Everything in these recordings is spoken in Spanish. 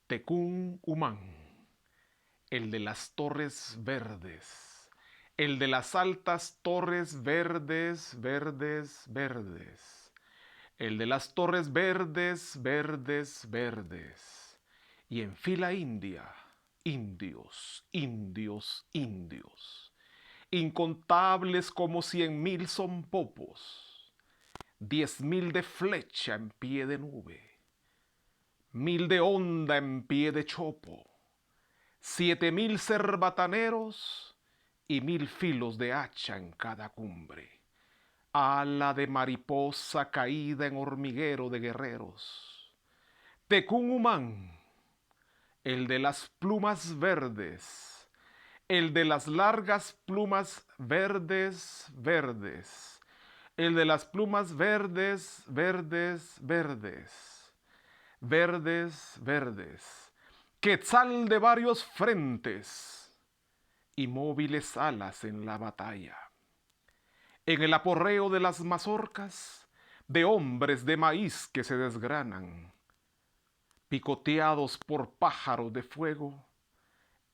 Tecún Umán, el de las torres verdes, el de las altas torres verdes, verdes, verdes, el de las torres verdes, verdes, verdes, y en fila india, indios, indios, indios, incontables como 100.000 son popos, 10.000 de flecha en pie de nube, 1.000 de honda en pie de chopo, 7.000 cerbataneros y 1.000 filos de hacha en cada cumbre, ala de mariposa caída en hormiguero de guerreros. Tecún Umán, el de las plumas verdes, el de las largas plumas verdes, verdes, el de las plumas verdes, verdes, verdes, verdes, verdes, quetzal de varios frentes y móviles alas en la batalla. En el aporreo de las mazorcas, de hombres de maíz que se desgranan, picoteados por pájaros de fuego,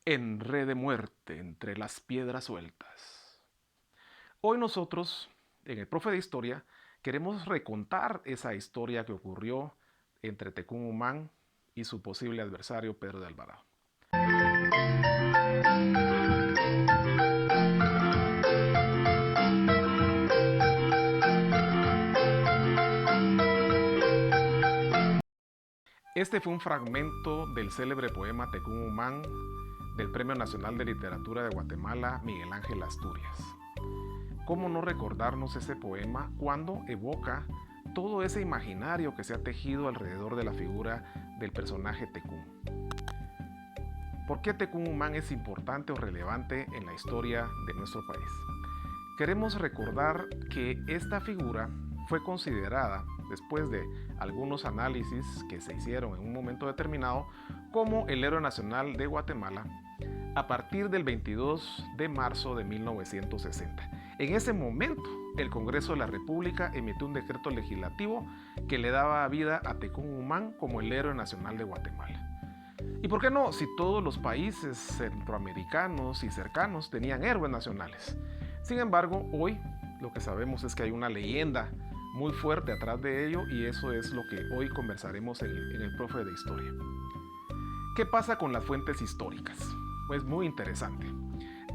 en red de muerte entre las piedras sueltas. Hoy nosotros, en el Profe de Historia, queremos recontar esa historia que ocurrió entre Tecún Umán y su posible adversario Pedro de Alvarado. Este fue un fragmento del célebre poema Tecún Umán del Premio Nacional de Literatura de Guatemala, Miguel Ángel Asturias. ¿Cómo no recordarnos ese poema cuando evoca todo ese imaginario que se ha tejido alrededor de la figura del personaje Tecún? ¿Por qué Tecún Umán es importante o relevante en la historia de nuestro país? Queremos recordar que esta figura fue considerada, después de algunos análisis que se hicieron en un momento determinado, como el héroe nacional de Guatemala a partir del 22 de marzo de 1960. En ese momento, el Congreso de la República emitió un decreto legislativo que le daba vida a Tecún Umán como el héroe nacional de Guatemala. ¿Y por qué no? Si todos los países centroamericanos y cercanos tenían héroes nacionales. Sin embargo, hoy lo que sabemos es que hay una leyenda muy fuerte atrás de ello y eso es lo que hoy conversaremos en el Profe de Historia. ¿Qué pasa con las fuentes históricas? Pues muy interesante.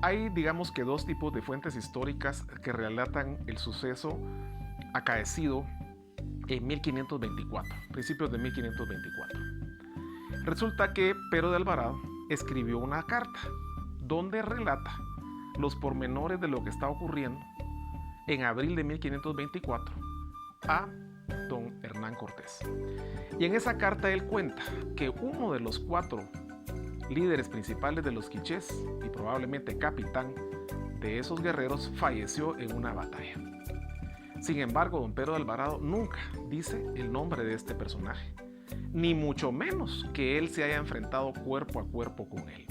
Hay, digamos que, dos tipos de fuentes históricas que relatan el suceso acaecido en 1524, principios de 1524. Resulta que Pedro de Alvarado escribió una carta donde relata los pormenores de lo que está ocurriendo en abril de 1524 a don Hernán Cortés. Y en esa carta él cuenta que uno de los 4 líderes principales de los quichés y probablemente capitán de esos guerreros falleció en una batalla. Sin embargo, don Pedro de Alvarado nunca dice el nombre de este personaje, ni mucho menos que él se haya enfrentado cuerpo a cuerpo con él.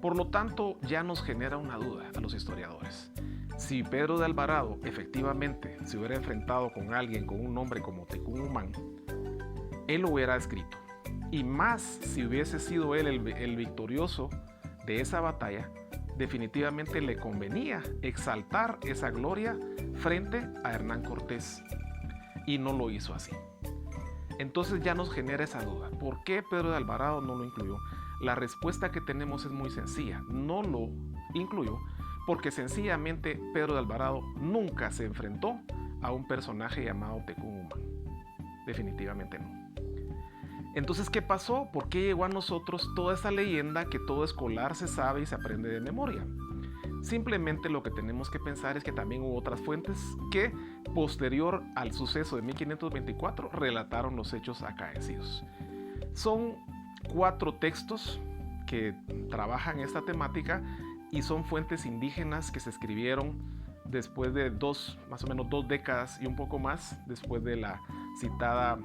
Por lo tanto, ya nos genera una duda a los historiadores. Si Pedro de Alvarado efectivamente se hubiera enfrentado con alguien con un nombre como Tecún Umán, él lo hubiera escrito. Y más si hubiese sido él el victorioso de esa batalla, definitivamente le convenía exaltar esa gloria frente a Hernán Cortés. Y no lo hizo así. Entonces ya nos genera esa duda. ¿Por qué Pedro de Alvarado no lo incluyó? La respuesta que tenemos es muy sencilla. No lo incluyó porque sencillamente Pedro de Alvarado nunca se enfrentó a un personaje llamado Tecún Umán. Definitivamente no. Entonces, ¿qué pasó? ¿Por qué llegó a nosotros toda esa leyenda que todo escolar se sabe y se aprende de memoria? Simplemente lo que tenemos que pensar es que también hubo otras fuentes que, posterior al suceso de 1524, relataron los hechos acaecidos. Son 4 textos que trabajan esta temática y son fuentes indígenas que se escribieron después de más o menos 2 décadas y un poco más después de la citada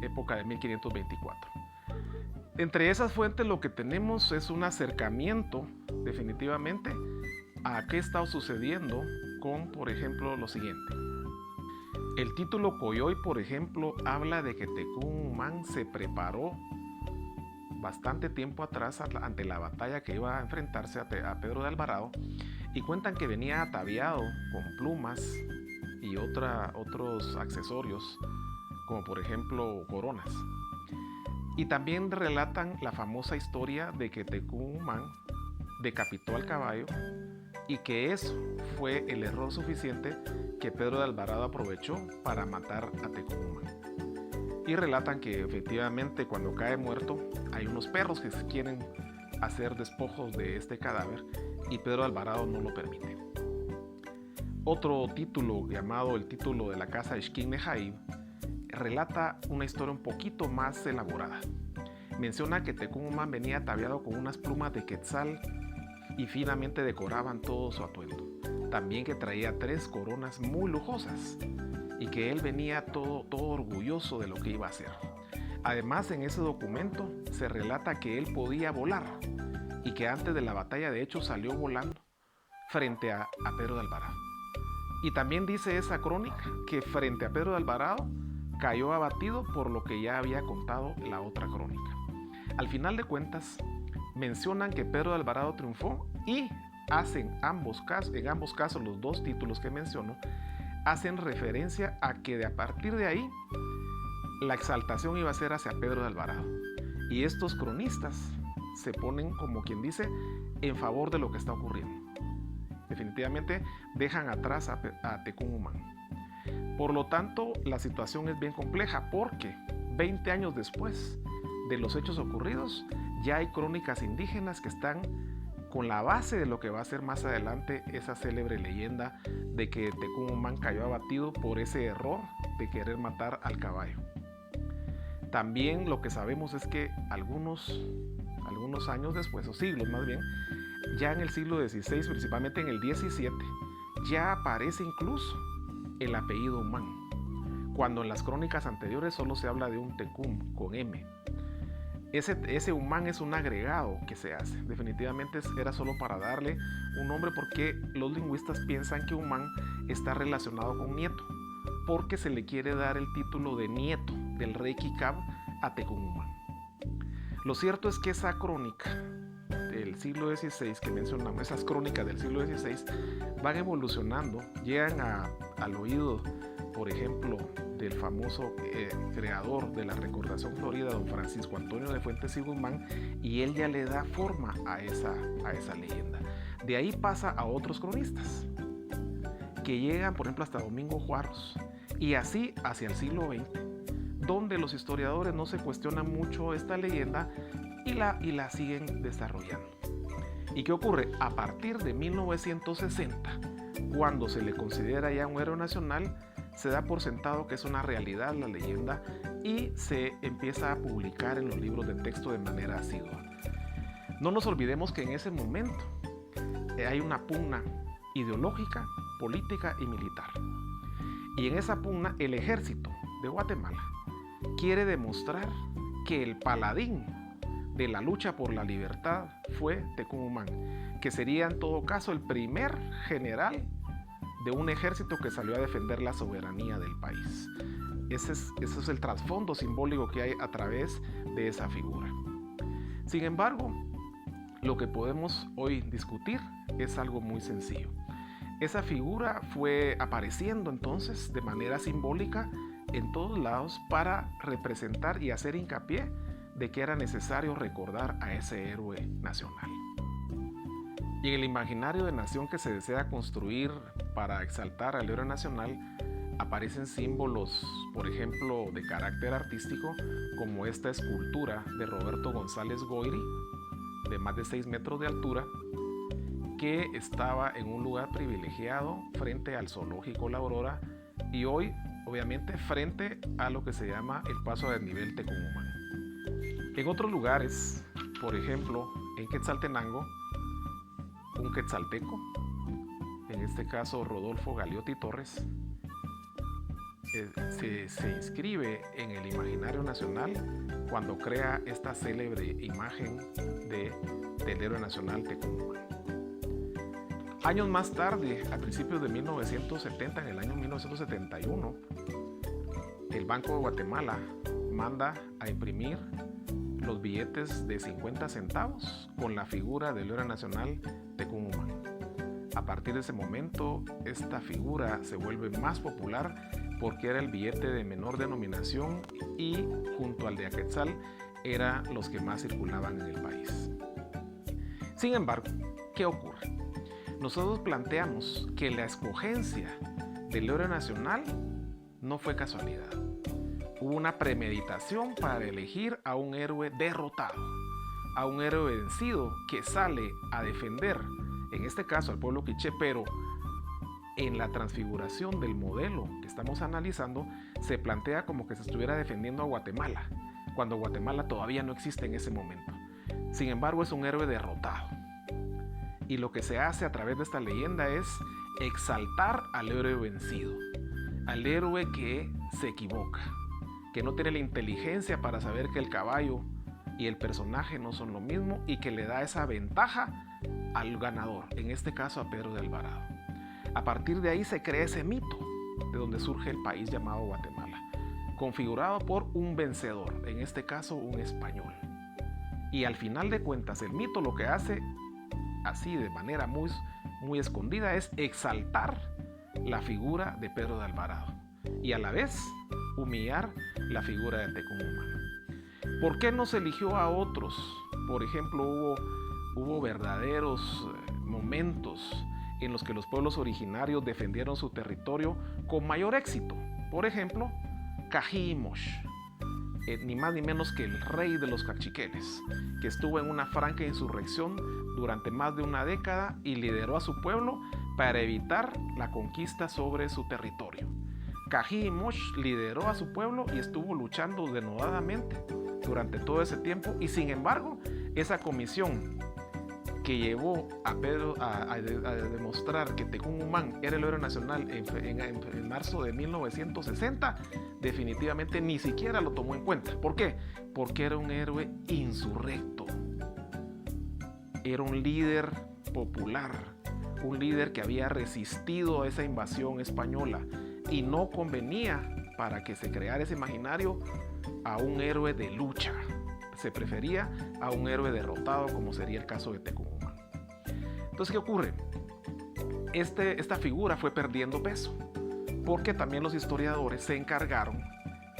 época de 1524. Entre esas fuentes lo que tenemos es un acercamiento definitivamente a qué está sucediendo con, por ejemplo, lo siguiente. El título Coyoy, por ejemplo, habla de que Tecún Umán se preparó bastante tiempo atrás ante la batalla que iba a enfrentarse a Pedro de Alvarado, y cuentan que venía ataviado con plumas y otros accesorios, como por ejemplo coronas. Y también relatan la famosa historia de que Tecún decapitó al caballo y que eso fue el error suficiente que Pedro de Alvarado aprovechó para matar a Tecún. Y relatan que efectivamente cuando cae muerto hay unos perros que quieren hacer despojos de este cadáver y Pedro de Alvarado no lo permite. Otro título llamado el título de la casa de Xquín Nejaib relata una historia un poquito más elaborada. Menciona que Tecún venía ataviado con unas plumas de quetzal y finamente decoraban todo su atuendo. También que traía 3 coronas muy lujosas y que él venía todo orgulloso de lo que iba a hacer. Además, en ese documento se relata que él podía volar y que antes de la batalla de hecho salió volando frente a Pedro de Alvarado. Y también dice esa crónica que frente a Pedro de Alvarado cayó abatido por lo que ya había contado la otra crónica. Al final de cuentas, mencionan que Pedro de Alvarado triunfó y hacen en ambos casos los 2 títulos que menciono, hacen referencia a que a partir de ahí la exaltación iba a ser hacia Pedro de Alvarado. Y estos cronistas se ponen, como quien dice, en favor de lo que está ocurriendo. Definitivamente dejan atrás a Tecún. Por lo tanto, la situación es bien compleja porque 20 años después de los hechos ocurridos, ya hay crónicas indígenas que están con la base de lo que va a ser más adelante esa célebre leyenda de que Tecún cayó abatido por ese error de querer matar al caballo. También lo que sabemos es que algunos años después, o siglos más bien, ya en el siglo XVI, principalmente en el XVII, ya aparece incluso el apellido Humán, cuando en las crónicas anteriores solo se habla de un Tecún con M. Ese Humán es un agregado que se hace. Definitivamente era solo para darle un nombre porque los lingüistas piensan que Humán está relacionado con nieto, porque se le quiere dar el título de nieto del rey Kikab a Tecún Umán. Lo cierto es que esa crónica del siglo XVI que mencionamos, esas crónicas del siglo XVI van evolucionando, llegan al oído, por ejemplo, del famoso creador de la Recordación Florida, don Francisco Antonio de Fuentes y Guzmán, y él ya le da forma a esa leyenda. De ahí pasa a otros cronistas que llegan, por ejemplo, hasta Domingo Juarros, y así hacia el siglo XX, donde los historiadores no se cuestionan mucho esta leyenda y la siguen desarrollando. ¿Y qué ocurre? A partir de 1960, cuando se le considera ya un héroe nacional, se da por sentado que es una realidad la leyenda y se empieza a publicar en los libros de texto de manera asidua. No nos olvidemos que en ese momento hay una pugna ideológica, política y militar. Y en esa pugna el ejército de Guatemala quiere demostrar que el paladín de la lucha por la libertad fue Tecún Umán, que sería en todo caso el primer general de un ejército que salió a defender la soberanía del país. Ese es el trasfondo simbólico que hay a través de esa figura. Sin embargo, lo que podemos hoy discutir es algo muy sencillo. Esa figura fue apareciendo entonces de manera simbólica en todos lados para representar y hacer hincapié de que era necesario recordar a ese héroe nacional. Y en el imaginario de nación que se desea construir para exaltar al héroe nacional, aparecen símbolos, por ejemplo, de carácter artístico, como esta escultura de Roberto González Goyri, de más de 6 metros de altura, que estaba en un lugar privilegiado frente al zoológico La Aurora y hoy, obviamente, frente a lo que se llama el paso a desnivel Tecún Umán. En otros lugares, por ejemplo, en Quetzaltenango, un quetzalteco, en este caso Rodolfo Galeotti Torres, se inscribe en el imaginario nacional cuando crea esta célebre imagen del héroe nacional Tecún Umán. Años más tarde, a principios de 1970, en el año 1971, el Banco de Guatemala manda a imprimir los billetes de 50 centavos con la figura del héroe nacional Tecún Umán. A partir de ese momento, esta figura se vuelve más popular porque era el billete de menor denominación y junto al de Aquetzal eran los que más circulaban en el país. Sin embargo, ¿qué ocurre? Nosotros planteamos que la escogencia del héroe nacional no fue casualidad. Hubo una premeditación para elegir a un héroe derrotado, a un héroe vencido que sale a defender, en este caso al pueblo quiché, pero en la transfiguración del modelo que estamos analizando se plantea como que se estuviera defendiendo a Guatemala, cuando Guatemala todavía no existe en ese momento. Sin embargo, es un héroe derrotado. Y lo que se hace a través de esta leyenda es exaltar al héroe vencido, al héroe que se equivoca, que no tiene la inteligencia para saber que el caballo y el personaje no son lo mismo y que le da esa ventaja al ganador, en este caso a Pedro de Alvarado. A partir de ahí se crea ese mito de donde surge el país llamado Guatemala, configurado por un vencedor, en este caso un español. Y al final de cuentas el mito lo que hace, así de manera muy escondida, es exaltar la figura de Pedro de Alvarado y a la vez humillar la figura de Tecún Umán. ¿Por qué no se eligió a otros? Por ejemplo, hubo verdaderos momentos en los que los pueblos originarios defendieron su territorio con mayor éxito. Por ejemplo, Cají y Mosh, ni más ni menos que el rey de los cachiqueles, que estuvo en una franca insurrección durante más de una década y lideró a su pueblo para evitar la conquista sobre su territorio. Cají y Mosh lideró a su pueblo y estuvo luchando denodadamente durante todo ese tiempo, y sin embargo, esa comisión que llevó a Pedro a demostrar que Tecún Umán era el héroe nacional en marzo de 1960, definitivamente ni siquiera lo tomó en cuenta. ¿Por qué? Porque era un héroe insurrecto. Era un líder popular, un líder que había resistido a esa invasión española y no convenía para que se creara ese imaginario a un héroe de lucha. Se prefería a un héroe derrotado, como sería el caso de Tecún Umán. Entonces, ¿qué ocurre? Esta figura fue perdiendo peso, porque también los historiadores se encargaron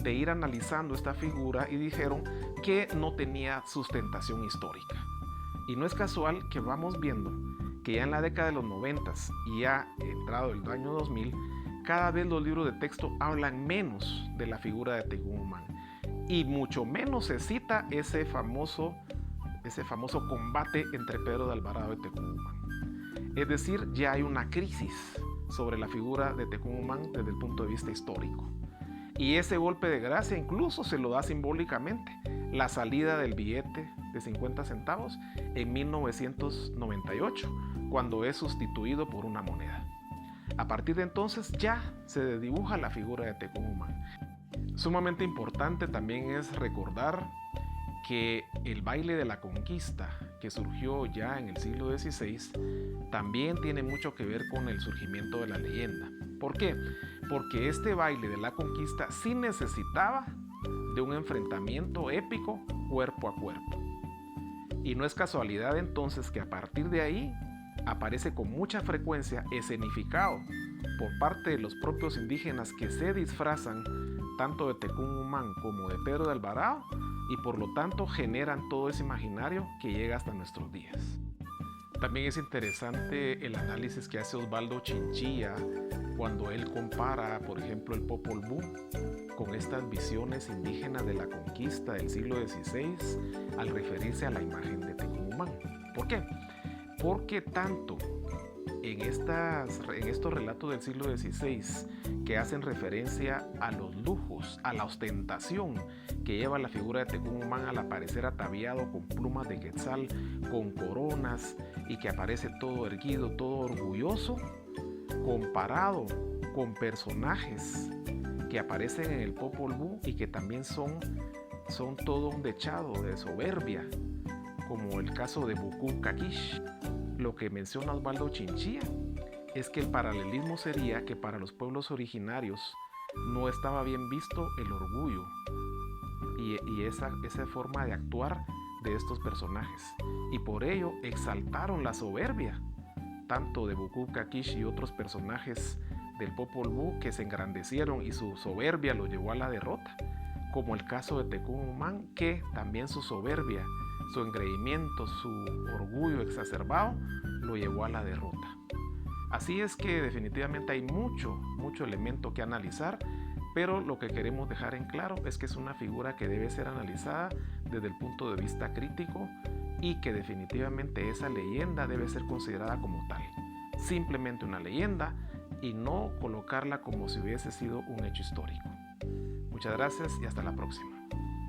de ir analizando esta figura y dijeron que no tenía sustentación histórica. Y no es casual que vamos viendo que ya en la década de los 90 y ya entrado el año 2000, cada vez los libros de texto hablan menos de la figura de Tecún Umán y mucho menos se cita ese famoso combate entre Pedro de Alvarado y Tecún Umán. Es decir, ya hay una crisis sobre la figura de Tecún Umán desde el punto de vista histórico. Y ese golpe de gracia incluso se lo da simbólicamente la salida del billete de 50 centavos en 1998, cuando es sustituido por una moneda. A partir de entonces ya se desdibuja la figura de Tecún Umán. Sumamente importante también es recordar que el baile de la conquista, que surgió ya en el siglo XVI, también tiene mucho que ver con el surgimiento de la leyenda. ¿Por qué? Porque este baile de la conquista sí necesitaba de un enfrentamiento épico cuerpo a cuerpo. Y no es casualidad entonces que a partir de ahí aparece con mucha frecuencia escenificado por parte de los propios indígenas que se disfrazan tanto de Tecún Umán como de Pedro de Alvarado y por lo tanto generan todo ese imaginario que llega hasta nuestros días. También es interesante el análisis que hace Osvaldo Chinchilla cuando él compara, por ejemplo, el Popol Vuh con estas visiones indígenas de la conquista del siglo XVI al referirse a la imagen de Tecún Umán. ¿Por qué? Porque tanto en estos relatos del siglo XVI que hacen referencia a los lujos, a la ostentación que lleva la figura de Tecún Umán al aparecer ataviado con plumas de quetzal, con coronas y que aparece todo erguido, todo orgulloso, comparado con personajes que aparecen en el Popol Vuh y que también son todo un dechado de soberbia, como el caso de Bukuk Caquish. Lo que menciona Osvaldo Chinchilla es que el paralelismo sería que para los pueblos originarios no estaba bien visto el orgullo, y esa forma de actuar de estos personajes. Y por ello exaltaron la soberbia, tanto de Bukub-Ka Kish y otros personajes del Popol Vuh que se engrandecieron y su soberbia lo llevó a la derrota, como el caso de Tecún Umán, que también su soberbia, su engreimiento, su orgullo exacerbado lo llevó a la derrota. Así es que definitivamente hay mucho elemento que analizar, pero lo que queremos dejar en claro es que es una figura que debe ser analizada desde el punto de vista crítico y que definitivamente esa leyenda debe ser considerada como tal, simplemente una leyenda y no colocarla como si hubiese sido un hecho histórico. Muchas gracias y hasta la próxima.